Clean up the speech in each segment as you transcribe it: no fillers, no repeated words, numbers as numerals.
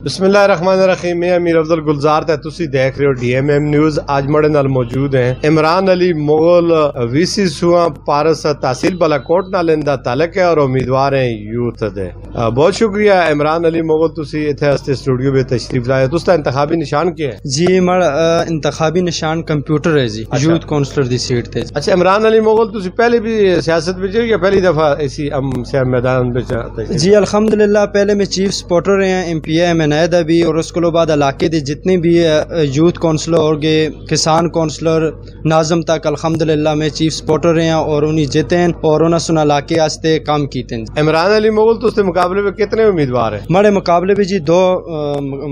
بسم اللہ الرحمن الرحیم. میں امیر افضل گلزار تے تسی دیکھ رہے ہو ڈی ایم ایم نیوز. آج مڑے نال موجود ہیں عمران علی مغل وی سی سواں پارس تحصیل بالاکوٹ نال اندا تعلق ہے اور امیدوار ہیں یوتھ دے. بہت شکریہ عمران علی مغل, تسی ایتھے ہستے اسٹوڈیو میں تشریف لائے. تستا انتخابی نشان کیا ہے؟ جی مڑ انتخابی نشان کمپیوٹر ہے جی. یوتھ کونسلر دی سیٹ تے. اچھا عمران علی مغل تسی پہلے بھی سیاست وچ یا پہلی دفعہ اسی سے میدان وچ؟ جی الحمدللہ پہلے میں چیف سپورٹر رہے ہیں, ایم پی اے میں نائدہ بھی, اور اس کو بعد علاقے دے جتنے بھی یوتھ کونسلر اور گے کسان کونسلر ناظم تک الحمدللہ میں چیف سپورٹر رہے ہیں اور انہی جیتے ہیں اور انہاں سن علاقے واسطے کام کیتے ہیں. عمران علی مغل تو اس کے مقابلے میں کتنے امیدوار ہیں؟ ہمارے مقابلے بھی جی دو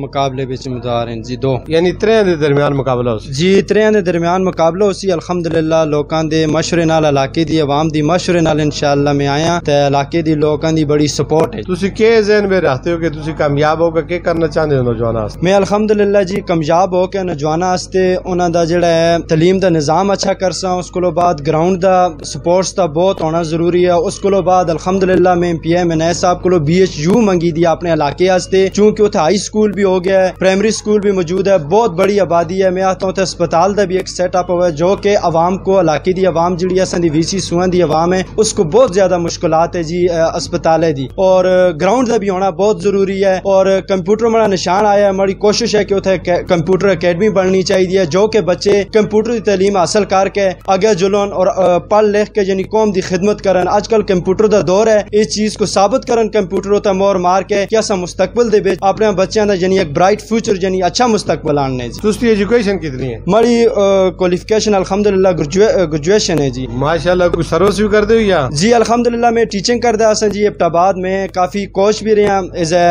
مقابلے بھی امیدوار ہیں جی, دو یعنی ترے دے درمیان مقابلہ ہو سی؟ جی ترے دے درمیان مقابلہ ہو سی. الحمدللہ لوکاں دے مشورے نال, علاقے دی عوام دی مشورے نال انشاءاللہ میں آیا تے علاقے دی لوکاں دی بڑی سپورٹ ہے. تسی کے ذہن میں رکھتے ہو کہ تسی کامیاب ہو کے کرنا چاہتے ہو نوجوانوں واسطے؟ میں الحمدللہ جی کامیاب ہو کے نوجوانوں واسطے انہاں دا جڑا ہے تعلیم دا نظام اچھا کرساں, اس کو بعد گراؤنڈ دا سپورٹس دا بہت ہونا ضروری ہے. اس کو بعد الحمدللہ میں ایم پی اے میں نئے صاحب کو بی ایچ یو منگی دی اپنے علاقے واسطے, چونکہ اتھے ہائی سکول بھی ہو گیا ہے, پرائمری سکول بھی موجود ہے, بہت بڑی آبادی ہے. میں آتا ہوں تے اسپتال دا بھی ایک سیٹ اپ ہوا ہے جو کہ عوام کو, علاقے دی عوام جڑی ہے سندی وی سی سوئیں دی عوام ہے اس کو بہت زیادہ مشکلات ہے جی اسپتالے دی, اور گراؤنڈ دا بھی ہونا بہت ضروری ہے. اور کمپیوٹر ہمارا نشان آیا ہے, ہماری کوشش ہے کہ اتنے کمپیوٹر اکیڈمی بننی چاہیے جو کہ بچے کمپیوٹر کی تعلیم حاصل کر کے آگے جلن اور پڑھ لکھ کے یعنی قوم دی خدمت کرن. آج کل کمپیوٹر دا دور ہے, اس چیز کو ثابت کرن کمپیوٹر ہوتا مور مار کے کہ اسا مستقبل دے وچ اپنے بچیاں دا یعنی ایک برائٹ فیوچر یعنی اچھا مستقبل آننے جی. تسی ایجوکیشن کتنی ہے؟ ہماری کوالیفیکیشن الحمدللہ گریجویشن ہے جی. ماشاءاللہ کوئی سروس بھی کر دے ہو یا؟ جی الحمدللہ میں ٹیچنگ کردا ہاں جی ابٹ آباد میں, کافی کوچ بھی رہا as a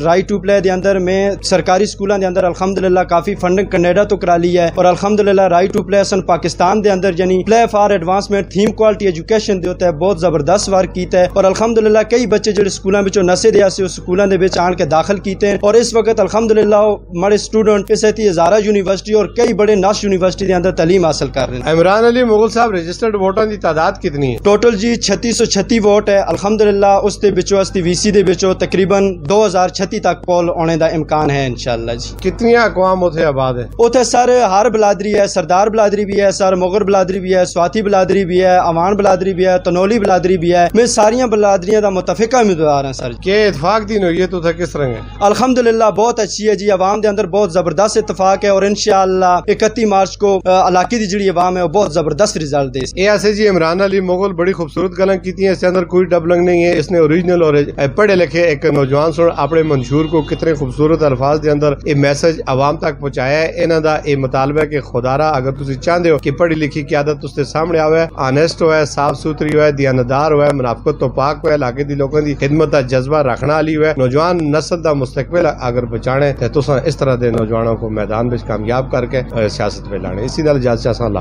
right to play دے اندر. میں سرکاری سکولاں دے اندر الحمدللہ کافی فنڈنگ کینیڈا تو کرا لی ہے, اور الحمدللہ رائٹ ٹو پلے سن پاکستان دے اندر یعنی play for advancement theme quality education دے ہوتا ہے بہت زبردست ورک کیتا ہے. اور الحمدللہ کئی بچے جڑے سکولاں وچوں نسے دے سے اس سکولاں دے وچ آن کے داخل کیتے ہیں, اور اس وقت الحمدللہ مڑے اسٹوڈنٹ اس ہزارہ یونیورسٹی اور کئی بڑے ناش یونیورسٹی دے اندر تعلیم حاصل کر رہے ہیں. عمران علی مغل صاحب رجسٹرڈ ووٹاں دی تعداد کتنی ہے؟ ٹوٹل جی 3636 ووٹ ہے الحمدللہ. اس دے وچوں اس دی وی سی دے وچوں تقریباً 2036 تک پول ہونے دا امکان ہے انشاءاللہ جی. کتنی اقوام اتنے آباد ہے؟ اتنے سر ہر بلادری ہے, سردار بلادری بھی ہے, سر مغر بلادری بھی ہے, سواتی بلادری بھی ہے, اوان بلادری بھی ہے, تنولی بلادری بھی ہے. میں ساریاں بلادریاں دا متفقہ امیدوار ہیں سر. کہ اتفاق دین ہوئی ہے تو کس طرح ہے؟ الحمدللہ بہت اچھی ہے جی, عوام دے اندر بہت زبردست اتفاق ہے, اور انشاءاللہ 31 مارچ کو علاقے دی جڑی عوام ہے وہ بہت زبردست رزلٹ دے. یہ ایسے جی عمران علی مغل بڑی خوبصورت گلاں کیتی ہیں, اس کے اندر کوئی ڈبلنگ نہیں ہے. اس نے اوریجنل اور پڑھے لکھے ایک نوجوان سن اپنے منشور کو کتنے خوبصورت الفاظ دے اندر یہ میسج عوام تک پہنچایا ہے. انہاں دا یہ مطالبہ ہے کہ خدا را اگر تسی چاہتے ہو کہ پڑھی لکھی قیادت اس کے سامنے آوے, آنیسٹ ہوئے, صاف ستھری ہوئے, دیانتدار ہوئے, منافقت تو پاک ہوئے, علاقے دی لوگوں دی خدمت دا جذبہ رکھنا والی ہوئے, نوجوان نسل دا مستقبل اگر بچانے تے تساں اس طرح دے نوجوانوں کو میدان وچ کامیاب کر کے سیاست میں لانے. اسی نال اجازت چاہساں. اللہ